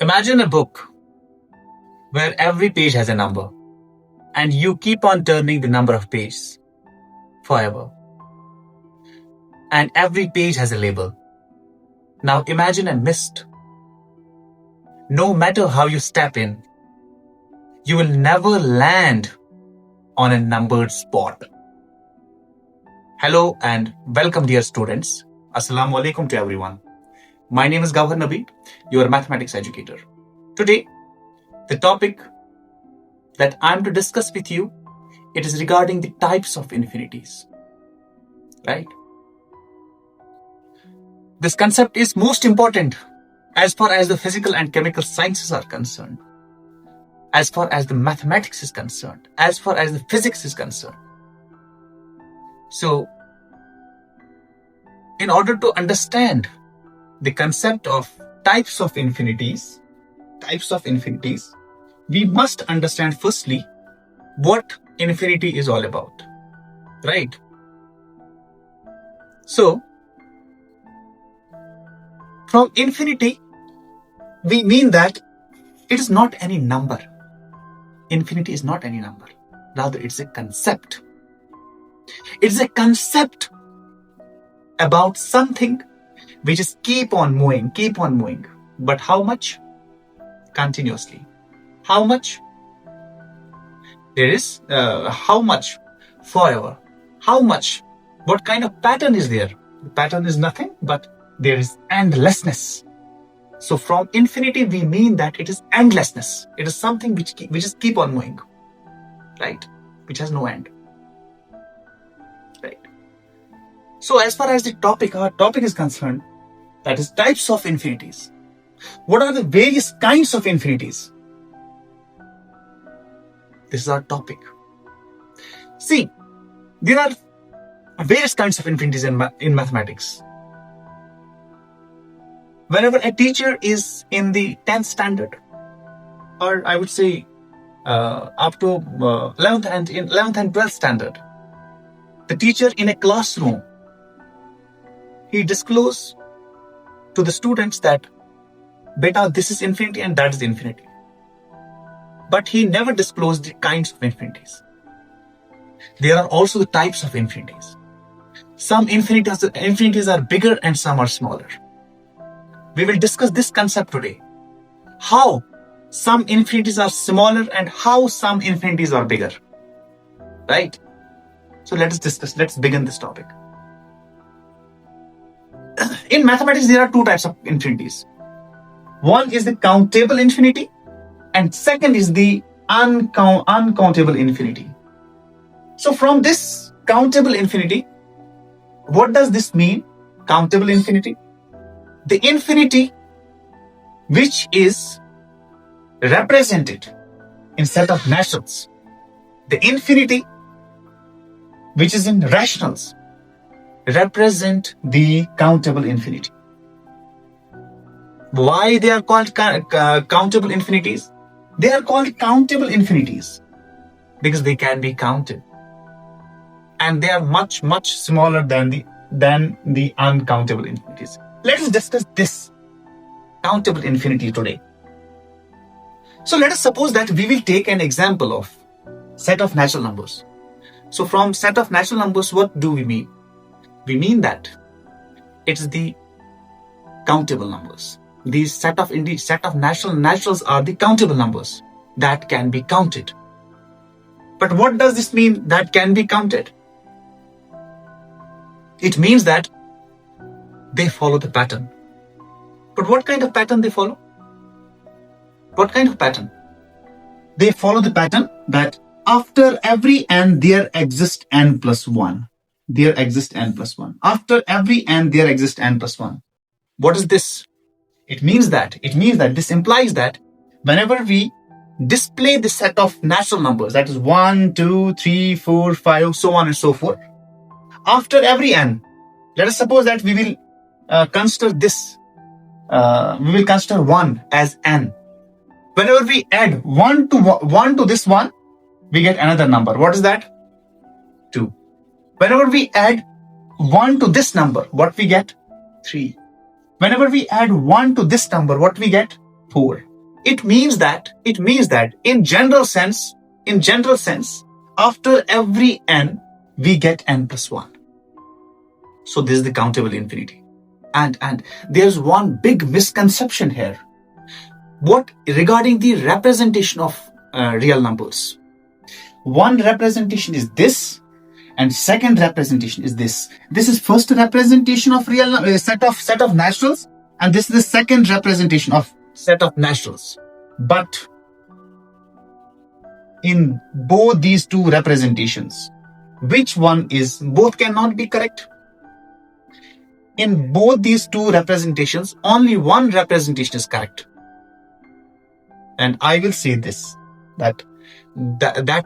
Imagine a book where every page has a number and you keep on turning the number of pages forever. And every page has a label. Now imagine a mist. No matter how you step in, you will never land on a numbered spot. Hello and welcome, dear students. Assalamu alaikum to everyone. My name is Gawhar Nabi, your mathematics educator. Today, the topic that I'm to discuss with you, it is regarding the types of infinities. Right? This concept is most important as far as the physical and chemical sciences are concerned, as far as the mathematics is concerned, as far as the physics is concerned. So, in order to understand the concept of types of infinities, we must understand firstly what infinity is all about, right? So, from infinity, we mean that it is not any number. Infinity is not any number. Rather, it's a concept. It's a concept about something which is keep on moving. But how much? Continuously. How much? There is how much? Forever. How much? What kind of pattern is there? The pattern is nothing, but there is endlessness. So from infinity, we mean that it is endlessness. It is something which is keep on moving, right? Which has no end, right? So as far as our topic is concerned, that is types of infinities. What are the various kinds of infinities? This is our topic. See, there are various kinds of infinities in mathematics. Whenever a teacher is in the 10th standard, or I would say up to 11th and 12th standard, the teacher in a classroom, he discloses to the students that, beta, this is infinity and that is infinity. But he never disclosed the kinds of infinities. There are also the types of infinities. Some infinities are bigger and some are smaller. We will discuss this concept today. How some infinities are smaller and how some infinities are bigger. Right? So let's begin this topic. In mathematics, there are two types of infinities. One is the countable infinity and second is the uncountable infinity. So from this countable infinity, what does this mean? Countable infinity? The infinity which is represented in set of naturals. The infinity which is in rationals represent the countable infinity. Why they are called countable infinities? They are called countable infinities because they can be counted. And they are much, much smaller than the uncountable infinities. Let us discuss this countable infinity today. So let us suppose that we will take an example of set of natural numbers. So from set of natural numbers, what do we mean? We mean that it's the countable numbers. These set of naturals are the countable numbers that can be counted. But what does this mean that can be counted? It means that they follow the pattern. But what kind of pattern they follow? What kind of pattern? They follow the pattern that after every n, there exists n plus 1. There exists n plus 1. After every n, there exists n plus 1. What is this? It means that this implies that whenever we display the set of natural numbers, that is 1, 2, 3, 4, 5, so on and so forth, after every n, let us suppose that we will consider 1 as n. Whenever we add 1 to this one, we get another number. What is that? 2. Whenever we add 1 to this number, what we get? 3. Whenever we add 1 to this number, what we get? 4. It means that in general sense, after every n, we get n plus 1. So this is the countable infinity. And there's one big misconception here. What regarding the representation of real numbers? One representation is this, and second representation is this. This is first representation of real set of naturals, and this is the second representation of set of naturals. But in both these two representations, which one is, both cannot be correct. In both these two representations, only one representation is correct. And I will say this, that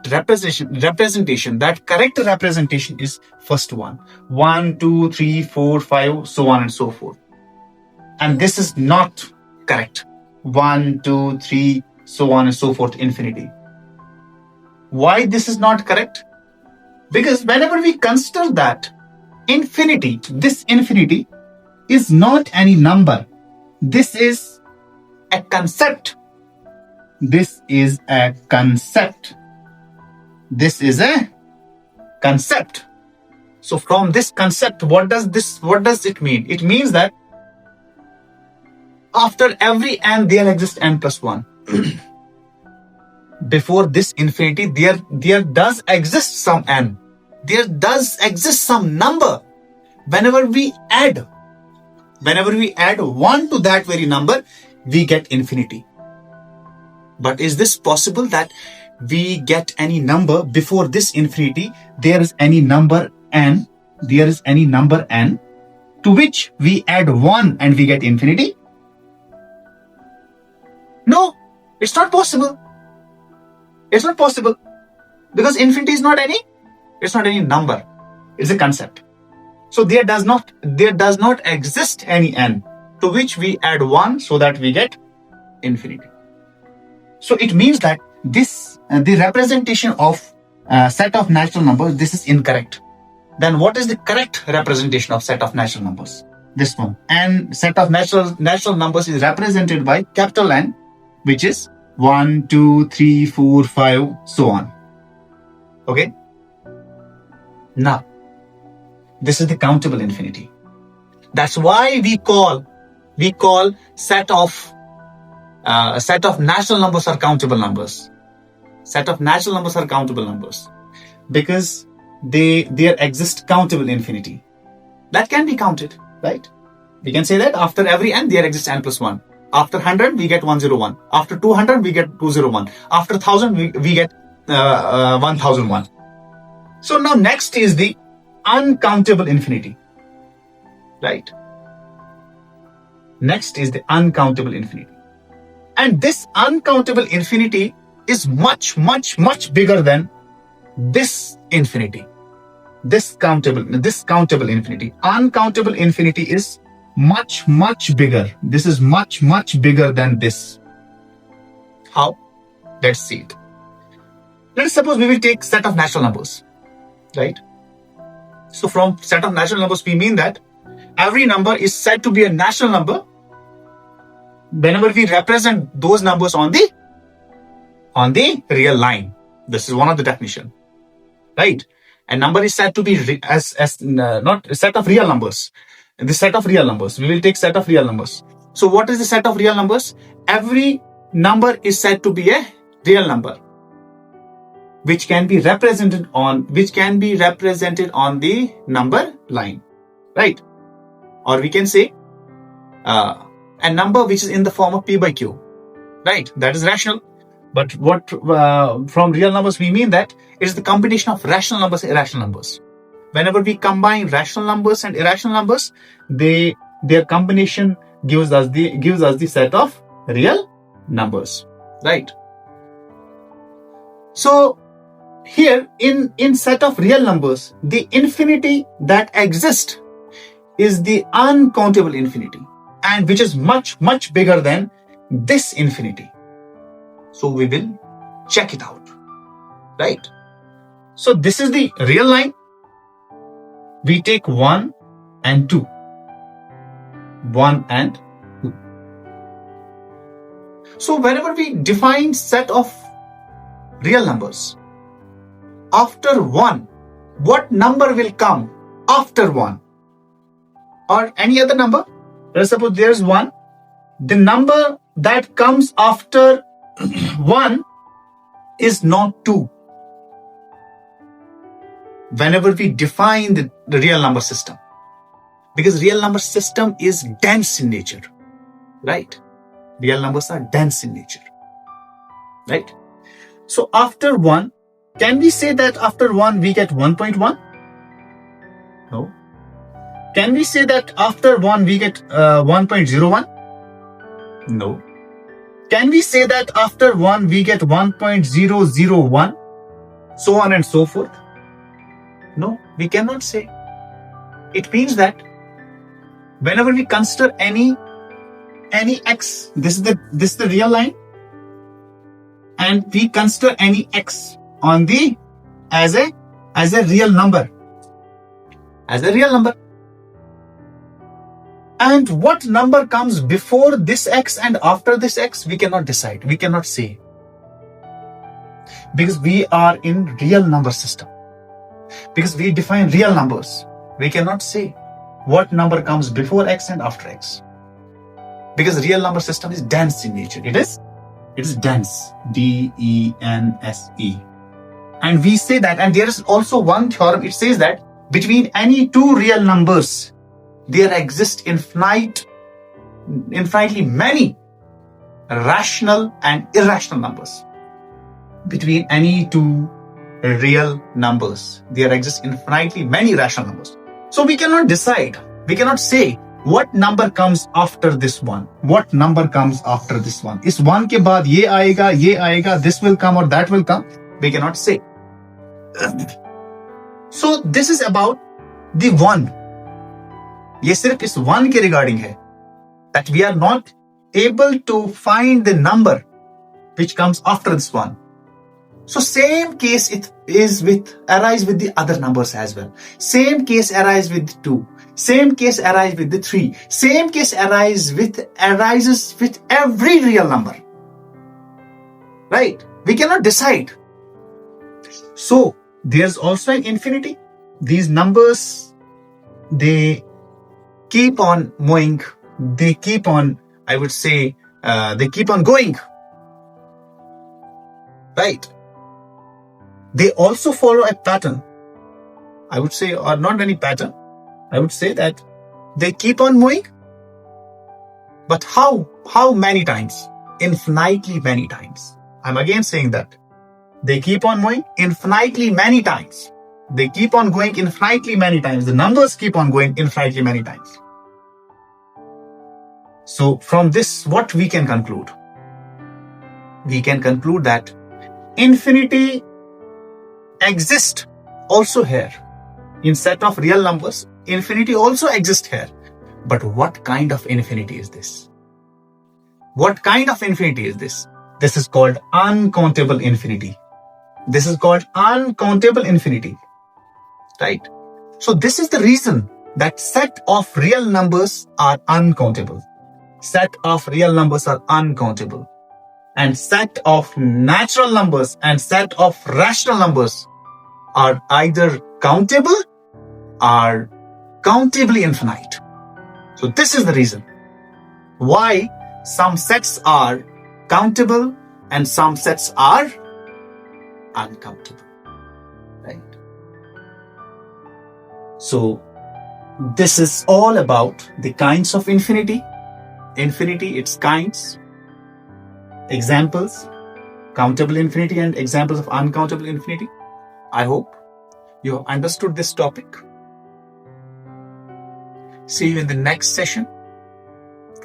representation, that correct representation is first one. 1, 2, 3, 4, 5, so on and so forth. And this is not correct. 1, 2, 3, so on and so forth, infinity. Why this is not correct? Because whenever we consider that infinity, this infinity is not any number. This is a concept. This is a concept. This is a concept. So from this concept, what does it mean? It means that after every n, there exists n plus 1. Before this infinity, there does exist some n. There does exist some number. Whenever we add 1 to that very number, we get infinity. But is this possible that we get any number before this infinity, there is any number n, to which we add 1 and we get infinity? No, it's not possible. It's not possible. Because infinity is not any number. It's a concept. So there does not exist any n to which we add 1 so that we get infinity. So it means that the representation of set of natural numbers, this is incorrect. Then what is the correct representation of set of natural numbers? This one. And set of natural numbers is represented by capital N, which is 1, 2, 3, 4, 5, so on. Okay? Now, this is the countable infinity. That's why we call set of natural numbers are countable numbers. Set of natural numbers are countable numbers because there exists countable infinity that can be counted, right? We can say that after every n, there exists n plus 1. After 100, we get 101. After 200, we get 201. After 1000, we get 1001. So now next is the uncountable infinity, right? Next is the uncountable infinity. And this uncountable infinity is much, much, much bigger than this infinity. This countable infinity. Uncountable infinity is much, much bigger. This is much, much bigger than this. How? Let's see it. Let's suppose we will take set of natural numbers, right? So from set of natural numbers, we mean that every number is said to be a natural number whenever we represent those numbers on the real line. This is one of the definition, right? A number is said to be as not a set of real numbers. The set of real numbers. We will take set of real numbers. So what is the set of real numbers? Every number is said to be a real number, which can be represented on the number line, right? Or we can say a number which is in the form of p by q, right? That is rational. But what from real numbers we mean that it is the combination of rational numbers and irrational numbers. Whenever we combine rational numbers and irrational numbers, their combination gives us the set of real numbers, right? So here in set of real numbers, the infinity that exists is the uncountable infinity, and which is much, much bigger than this infinity. So we will check it out, right? So this is the real line. We take 1 and 2. 1 and 2. So whenever we define set of real numbers, after 1, what number will come after 1? Or any other number? Let's suppose there's 1. The number that comes after 1 is not 2. Whenever we define the real number system, because real number system is dense in nature, right? Real numbers are dense in nature, right? So after 1, can we say that after 1 we get 1.1? No. Can we say that after 1 we get 1.01? No. Can we say that after 1 we get 1.001? So on and so forth? No, we cannot say. It means that whenever we consider any x, this is the real line, and we consider any x on the as a real number, and what number comes before this x and after this x, we cannot decide, we cannot say, because we are in real number system, because we define real numbers. We cannot say what number comes before x and after x, because real number system is dense in nature. It is dense, D-E-N-S-E. And we say that, and there is also one theorem, it says that between any two real numbers, there exist infinitely many rational and irrational numbers. Between any two real numbers, there exist infinitely many rational numbers. So we cannot decide, we cannot say what number comes after this one, what number comes after this one. Is one ke baad ye aayega, this will come or that will come. We cannot say. So this is about the 1. ये सिर्फ इस 1 के regarding है, that we are not able to find the number which comes after this 1. So same case it is arise with the other numbers as well. Same case arise with 2. Same case arise with the 3. Same case arises with every real number. Right? We cannot decide. So there's also an infinity. These numbers, they keep on moving. They keep on, I would say, they keep on going. Right? They also follow a pattern, I would say, or not any pattern. I would say that they keep on moving. But how many times? Infinitely many times. I'm again saying that. They keep on moving infinitely many times. They keep on going infinitely many times. The numbers keep on going infinitely many times. So from this, what we can conclude? We can conclude that infinity exists also here. In set of real numbers, infinity also exists here. But what kind of infinity is this? What kind of infinity is this? This is called uncountable infinity. This is called uncountable infinity. Right? So this is the reason that set of real numbers are uncountable. Set of real numbers are uncountable. And set of natural numbers and set of rational numbers are either countable or countably infinite. So this is the reason why some sets are countable and some sets are uncountable. Right? So this is all about the kinds of infinity. Infinity, its kinds, examples, countable infinity and examples of uncountable infinity. I hope you have understood this topic. See you in the next session.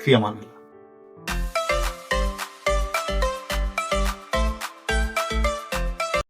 Fi aman Allah.